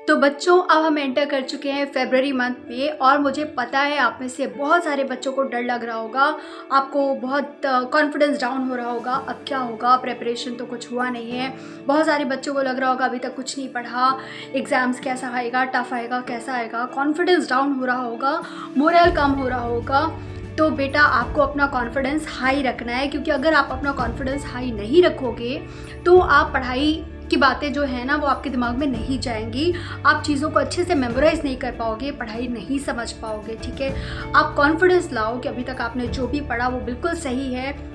तो बच्चों, अब हम एंटर कर चुके हैं फरवरी मंथ में और मुझे पता है आप में से बहुत सारे बच्चों को डर लग रहा होगा, आपको बहुत कॉन्फिडेंस डाउन हो रहा होगा। अब क्या होगा, प्रिपरेशन तो कुछ हुआ नहीं है। बहुत सारे बच्चों को लग रहा होगा अभी तक कुछ नहीं पढ़ा, एग्ज़ाम्स कैसा आएगा, टफ आएगा, कैसा आएगा, कॉन्फिडेंस डाउन हो रहा होगा, मोरल कम हो रहा होगा। तो बेटा, आपको अपना कॉन्फिडेंस हाई रखना है, क्योंकि अगर आप अपना कॉन्फिडेंस हाई नहीं रखोगे तो आप पढ़ाई की बातें जो है ना वो आपके दिमाग में नहीं जाएंगी, आप चीज़ों को अच्छे से मेमोराइज़ नहीं कर पाओगे, पढ़ाई नहीं समझ पाओगे। ठीक है, आप कॉन्फिडेंस लाओ कि अभी तक आपने जो भी पढ़ा वो बिल्कुल सही है,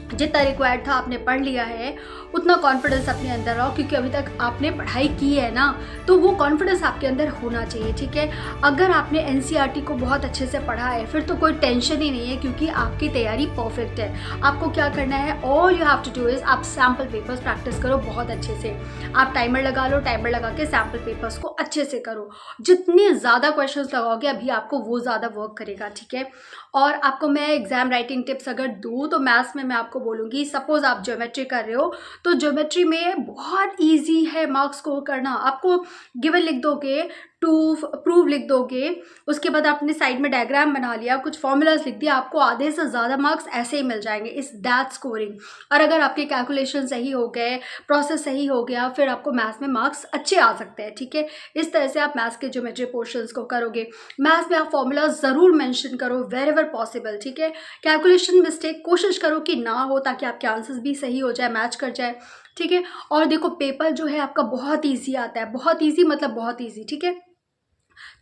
जितना रिक्वायर्ड था आपने पढ़ लिया है, उतना कॉन्फिडेंस अपने अंदर लाओ, क्योंकि अभी तक आपने पढ़ाई की है ना, तो वो कॉन्फिडेंस आपके अंदर होना चाहिए। ठीक है, अगर आपने एनसीईआरटी को बहुत अच्छे से पढ़ा है फिर तो कोई टेंशन ही नहीं है, क्योंकि आपकी तैयारी परफेक्ट है। आपको क्या करना है, all you have to do is आप सैम्पल पेपर्स प्रैक्टिस करो बहुत अच्छे से। आप टाइमर लगा लो, टाइमर लगा के सैम्पल पेपर्स को अच्छे से करो। जितने ज़्यादा क्वेश्चन लगाओगे अभी आपको वो ज़्यादा वर्क करेगा। ठीक है, और आपको मैं एग्जाम राइटिंग टिप्स अगर दूँ तो मैथ्स में मैं आपको बोलूँगी, सपोज आप ज्योमेट्री कर रहे हो तो ज्योमेट्री में बहुत इजी है मार्क्स स्कोर करना। आपको गिवन लिख दोगे, टू प्रूव लिख दोगे, उसके बाद आपने साइड में डायग्राम बना लिया, कुछ फॉर्मूलाज लिख दिया, आपको आधे से ज़्यादा मार्क्स ऐसे ही मिल जाएंगे। इस दैट स्कोरिंग। और अगर आपके कैलकुलेशन सही हो गए, प्रोसेस सही हो गया, फिर आपको मैथ्स में मार्क्स अच्छे आ सकते हैं। ठीक है, इस तरह से आप मैथ्स के ज्योमेट्री पोर्शंस को करोगे। मैथ्स में आप फॉर्मूला ज़रूर मेंशन करो वेर एवर पॉसिबल। ठीक है, कैलकुलेशन मिस्टेक कोशिश करो कि ना हो, ताकि आपके आंसर्स भी सही हो जाए, मैच कर जाए। ठीक है, और देखो पेपर जो है आपका बहुत ईजी आता है, बहुत ईजी मतलब बहुत ईजी। ठीक है,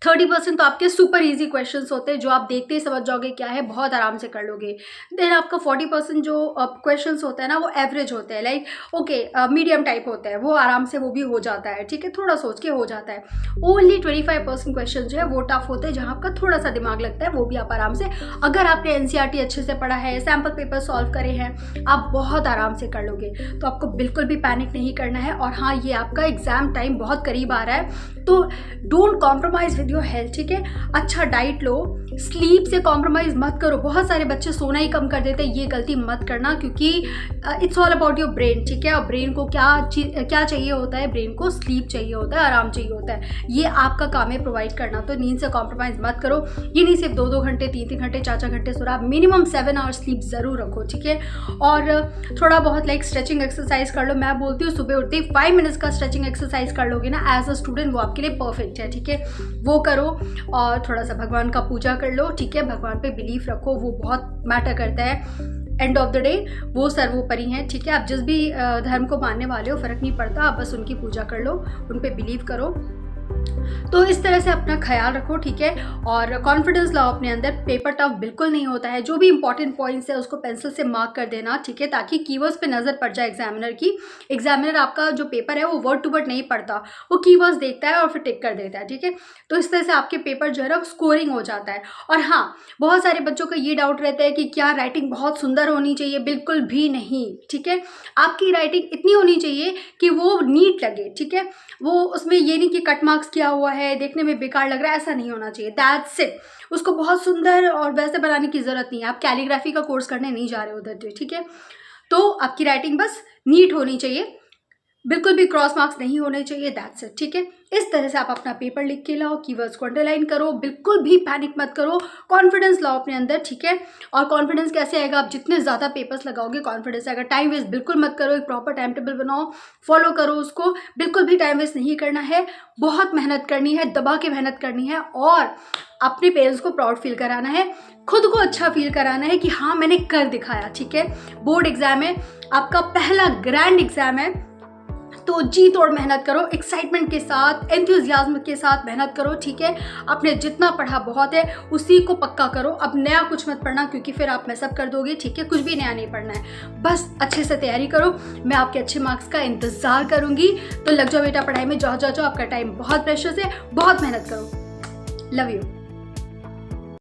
30% तो आपके सुपर इजी क्वेश्चंस होते हैं, जो आप देखते ही समझ जाओगे क्या है, बहुत आराम से कर लोगे। देन आपका 40% जो क्वेश्चंस होता है ना वो एवरेज होते हैं, लाइक ओके मीडियम टाइप होता है, वो आराम से वो भी हो जाता है। ठीक है, थोड़ा सोच के हो जाता है। ओनली 25% क्वेश्चन जो है वो टफ होते हैं, जहाँ आपका थोड़ा सा दिमाग लगता है, वो भी आप आराम से, अगर आपने एनसीईआरटी अच्छे से पढ़ा है, सैम्पल पेपर सॉल्व करे हैं, आप बहुत आराम से कर लोगे। तो आपको बिल्कुल भी पैनिक नहीं करना है। और हाँ, ये आपका एग्जाम टाइम बहुत करीब आ रहा है, तो don't compromise with your health. ठीक है, अच्छा डाइट लो, स्लीप से कॉम्प्रोमाइज़ मत करो। बहुत सारे बच्चे सोना ही कम कर देते हैं, ये गलती मत करना, क्योंकि it's all about your brain. ठीक है, और ब्रेन को क्या चाहिए होता है, ब्रेन को स्लीप चाहिए होता है, आराम चाहिए होता है। ये आपका काम है प्रोवाइड करना, तो नींद से कॉम्प्रोमाइज़ मत करो। ये नहीं सिर्फ 2-2 घंटे, 3-3 घंटे, 4-4 घंटे सो रहा, मिनिमम 7 आवर्स स्लीप ज़रूर रखो। ठीक है, और थोड़ा बहुत लाइक स्ट्रेचिंग एक्सरसाइज कर लो। मैं बोलती हूँ सुबह उठते ही 5 मिनट्स का स्ट्रेचिंग एक्सरसाइज कर लोगे ना एज अ स्टूडेंट, वो आपके लिए परफेक्ट है। ठीक है, वो करो, और थोड़ा सा भगवान का पूजा कर लो। ठीक है, भगवान पे बिलीफ रखो, वो बहुत मैटर करता है। एंड ऑफ द डे वो सर्वोपरि हैं। ठीक है, आप जिस भी धर्म को मानने वाले हो, फ़र्क नहीं पड़ता, आप बस उनकी पूजा कर लो, उन पे बिलीव करो। तो इस तरह से अपना ख्याल रखो। ठीक है, और कॉन्फिडेंस लाओ अपने अंदर। पेपर टफ बिल्कुल नहीं होता है, जो भी इंपॉर्टेंट पॉइंट्स है उसको पेंसिल से मार्क कर देना। ठीक है, ताकि कीवर्ड्स पे नज़र पड़ जाए एग्जामिनर की। एग्जामिनर आपका जो पेपर है वो वर्ड टू वर्ड नहीं पढ़ता, वो कीवर्ड्स देखता है और फिर टिक कर देता है। ठीक है, तो इस तरह से आपके पेपर जो है ना स्कोरिंग हो जाता है। और हाँ, बहुत सारे बच्चों का ये डाउट रहता है कि क्या राइटिंग बहुत सुंदर होनी चाहिए? बिल्कुल भी नहीं। ठीक है, आपकी राइटिंग इतनी होनी चाहिए कि वो नीट लगे। ठीक है, वो उसमें ये नहीं कि कट मार्क्स किया हुआ है, देखने में बेकार लग रहा है, ऐसा नहीं होना चाहिए। That's it. उसको बहुत सुंदर और वैसे बनाने की ज़रूरत नहीं है, आप कैलीग्राफी का कोर्स करने नहीं जा रहे हो उधर। ठीक है, तो आपकी राइटिंग बस नीट होनी चाहिए, बिल्कुल भी क्रॉस मार्क्स नहीं होने चाहिए। That's it. ठीक है, इस तरह से आप अपना पेपर लिख के लाओ, कीवर्ड्स को अंडरलाइन करो, बिल्कुल भी पैनिक मत करो, कॉन्फिडेंस लाओ अपने अंदर। ठीक है, और कॉन्फिडेंस कैसे आएगा, आप जितने ज़्यादा पेपर्स लगाओगे कॉन्फिडेंस आएगा। टाइम वेस्ट बिल्कुल मत करो, एक प्रॉपर टाइम टेबल बनाओ, फॉलो करो उसको, बिल्कुल भी टाइम वेस्ट नहीं करना है। बहुत मेहनत करनी है, दबा के मेहनत करनी है, और अपने पेरेंट्स को प्राउड फील कराना है, खुद को अच्छा फील कराना है कि हाँ मैंने कर दिखाया। ठीक है, बोर्ड एग्जाम है, आपका पहला ग्रैंड एग्जाम है, तो जी तोड़ मेहनत करो, एक्साइटमेंट के साथ, एंथुजियाज्म के साथ मेहनत करो। ठीक है, आपने जितना पढ़ा बहुत है, उसी को पक्का करो। अब नया कुछ मत पढ़ना, क्योंकि फिर आप मैसअप कर दोगे। ठीक है, कुछ भी नया नहीं पढ़ना है, बस अच्छे से तैयारी करो। मैं आपके अच्छे मार्क्स का इंतज़ार करूँगी। तो लग जाओ बेटा पढ़ाई में, जाओ जाओ जाओ, आपका टाइम बहुत प्रेशियस है, बहुत मेहनत करो। Love you.